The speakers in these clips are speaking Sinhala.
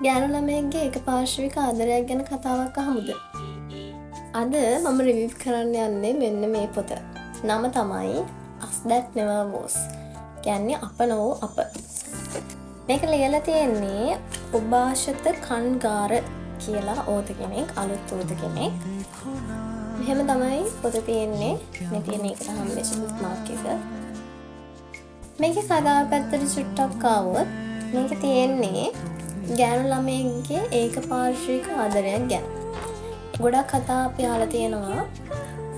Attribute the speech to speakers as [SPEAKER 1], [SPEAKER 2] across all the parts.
[SPEAKER 1] ගෑනු ළමයෙක්ගේ ඒකපාර්ශ්වික ආදරයක් ගැන කතාවක් අහමුද? අද මම රිවිව් කරන්න යන්නේ මෙන්න මේ පොත. නම තමයි Us That Never Was. කියන්නේ අප නොවූ අප. මේක ලියලා තියෙන්නේ උභාෂිත කන්ගාර කියලා ඕත කෙනෙක්, අලුත් ඕත කෙනෙක්. මෙහෙම තමයි පොත තියෙන්නේ. මේ තියෙන එකට හම්බෙච්ච බුක්මාර්ක් එක. මේකේ කතාව පැත්තට චුට්ටක් ආවොත් මේක තියෙන්නේ ගෑනු ළමයෙක්ගේ ඒකපාර්ශ්වික ආදරයක් ගැන. ගොඩක් කතා අපි අහලා තියෙනවා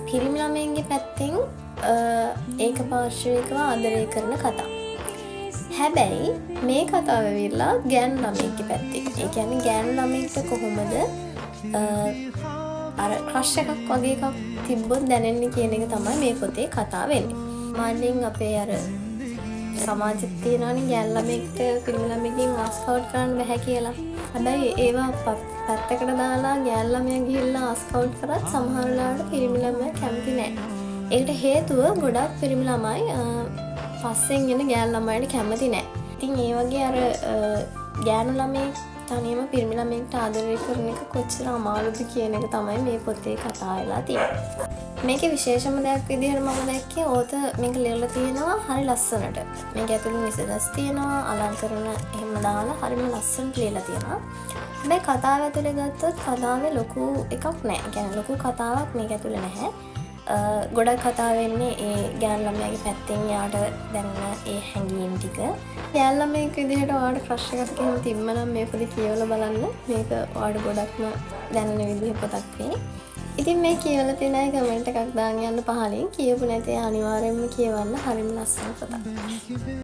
[SPEAKER 1] පිරිමි ළමයෙක්ගේ පැත්තෙන් ඒකපාර්ශ්විකව ආදරය කරන කතා. හැබැයි මේ කතාව වෙවිලා ගෑනු ළමයෙක්ගේ පැත්තෙන්. ඒ කියන්නේ ගෑනු ළමයෙක්ට කොහොමද අර ක්‍රෂ් එකක් වගේ එකක් තිබ්බොත් දැනෙන්නේ කියන එක තමයි මේ පොතේ කතාව වෙන්නේ. මාළින් අපේ අර සමාජෙත් තියෙනවානේ ගෑනු ළමයෙක්ට පිරිමි ළමයෙක්ගෙන් ආස්කවුට් කරන්න බෑ කියලා. හැබැයි ඒවා පැත්තකට දාලා ගෑනු ළමයා ගිහිල්ලා ආස්කවුට් කරත් සමහර වෙලාවට පිරිමි ළමයා කැමති නෑ. ඒකට හේතුව ගොඩක් පිරිමි ළමයි පස්සෙන් එන ගෑනු ළමයිට කැමති නෑ. ඉතින් ඒ වගේ අර ගෑනු ළමයෙක් තනියම පිරිමි ළමයෙක්ට ආදරය කරන එක කොච්චර අමාරුද කියන එක තමයි මේ පොතේ කතා වෙලා තියෙන්නේ. මේකේ විශේෂම දෙයක් විදිහට මම දැක්කේ ඕත මේක ලියලා තියෙනවා හරි ලස්සනට. මේක ඇතුළේ නිසදස් තියෙනවා, අලංකරණ එහෙම දාලා හරිම ලස්සනට ලියලා තියෙනවා. හැබැයි කතාව ඇතුළේ ගත්තොත් කතාවේ ලොකු එකක් නැහැ. ඒ කියන්නේ ලොකු කතාවක් මේක ඇතුළේ නැහැ. ගොඩක් කතා වෙන්නේ ඒ ගෑනු ළමයාගේ පැත්තෙන් යාට දැනෙන ඒ හැඟීම් ටික. ගෑනු ළමයෙක් විදිහට ඔයාලට ක්‍රෂ් එකක් එහෙම තිබ්බනම් මේ පොත කියවලා බලන්න. මේක ඔයාලට ගොඩක්ම දැනෙන විදිහ පොතක් වෙයි. ඉතින් මේ කියවලා තියෙන අය කමෙන්ට් එකක් දාන්න යන්න පහලින් කියවපු නැති අය අනිවාර්යයෙන්ම කියවන්න. හරිම ලස්සන පොතක්.